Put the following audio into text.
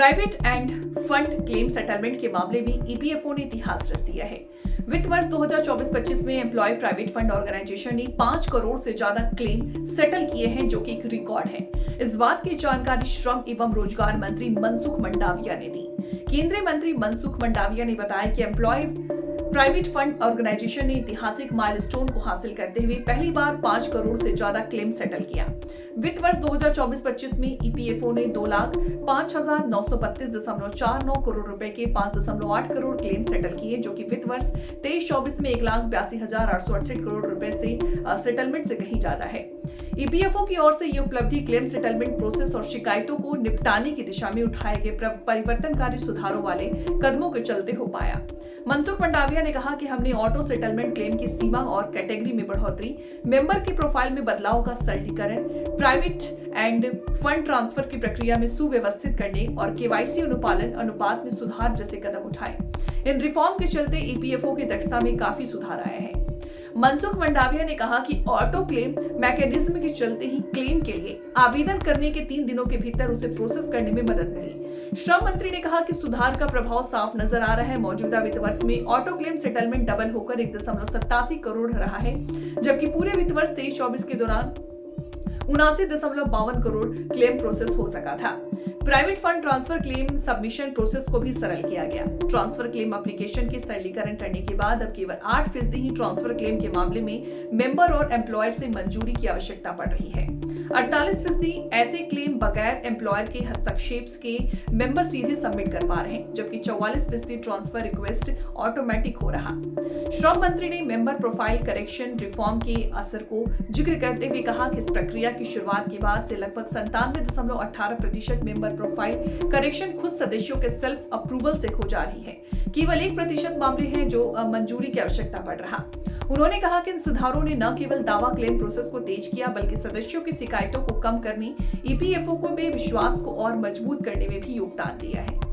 Private end fund claim settlement के मामले में ईपीएफओ ने इतिहास रच दिया है। वित्त वर्ष 2024-25 में एम्प्लॉय प्राइवेट फंड ऑर्गेनाइजेशन ने 5 करोड़ से ज्यादा क्लेम सेटल किए हैं, जो कि एक रिकॉर्ड है। इस बात की जानकारी श्रम एवं रोजगार मंत्री मनसुख मंडाविया ने दी। केंद्रीय मंत्री मनसुख मंडाविया ने बताया कि एम्प्लॉय प्राइवेट फंड ऑर्गेनाइजेशन ने ऐतिहासिक माइलस्टोन को हासिल करते हुए पहली बार 5 करोड़ से ज्यादा क्लेम सेटल किया। वित्त वर्ष 2024-25 में ईपीएफओ ने 2,05,932.49 करोड़ रुपए के 5.8 करोड़ क्लेम सेटल किए, जो कि वित्त वर्ष 23-24 में 1,82,868 करोड़ रुपए से सेटलमेंट से कहीं ज्यादा है। ईपीएफओ की ओर से ये उपलब्धि क्लेम सेटलमेंट प्रोसेस और शिकायतों को निपटाने की दिशा में उठाए गए परिवर्तनकारी सुधारों वाले कदमों के चलते हो पाया। मनसुख मंडाविया ने कहा कि हमने ऑटो सेटलमेंट क्लेम की सीमा और कैटेगरी में बढ़ोतरी, मेंबर की प्रोफाइल में बदलाव का सरलीकरण, प्राइवेट एंड फंड ट्रांसफर की प्रक्रिया में सुव्यवस्थित करने और केवाईसी अनुपालन अनुपात में सुधार जैसे कदम उठाए। इन रिफॉर्म के चलते ईपीएफओ की दक्षता में काफी सुधार आया है। मनसुख मंडाविया ने कहा कि ऑटो क्लेम मैकेनिज्म के चलते ही क्लेम के लिए आवेदन करने के 3 दिनों के भीतर उसे प्रोसेस करने में मदद मिली। श्रम मंत्री ने कहा कि सुधार का प्रभाव साफ नजर आ रहा है। मौजूदा वित्त वर्ष में ऑटो क्लेम सेटलमेंट डबल होकर 1.87 करोड़ रहा है, जबकि पूरे वित्त वर्ष 23-24 के दौरान 79.52 करोड़ क्लेम प्रोसेस हो सका था। Private fund transfer claim submission process को भी सरल किया गया। ट्रांसफर क्लेम एप्लीकेशन के सरलीकरण करने के बाद अब केवल 8% ही ट्रांसफर क्लेम के मामले में मेंबर और एम्प्लॉयर से मंजूरी की आवश्यकता पड़ रही है। 48% ऐसे क्लेम बगैर एम्प्लॉयर के हस्तक्षेप के मेंबर सीधे सबमिट कर पा रहे हैं, जबकि 44% ट्रांसफर रिक्वेस्ट ऑटोमेटिक हो रहा। श्रम मंत्री ने मेंबर प्रोफाइल करेक्शन रिफॉर्म के असर को जिक्र करते हुए कहा कि इस प्रक्रिया की शुरुआत के बाद से लगभग 97.18% मेंबर प्रोफाइल करेक्शन खुद सदस्यों के सेल्फ अप्रूवल से हो जा रही है। केवल 1% मामले हैं जो मंजूरी की आवश्यकता पड़ रहा। उन्होंने कहा कि इन सुधारों ने न केवल दावा क्लेम प्रोसेस को तेज किया, बल्कि सदस्यों की शिकायतों को कम करने, ईपीएफओ को में विश्वास को और मजबूत करने में भी योगदान दिया है।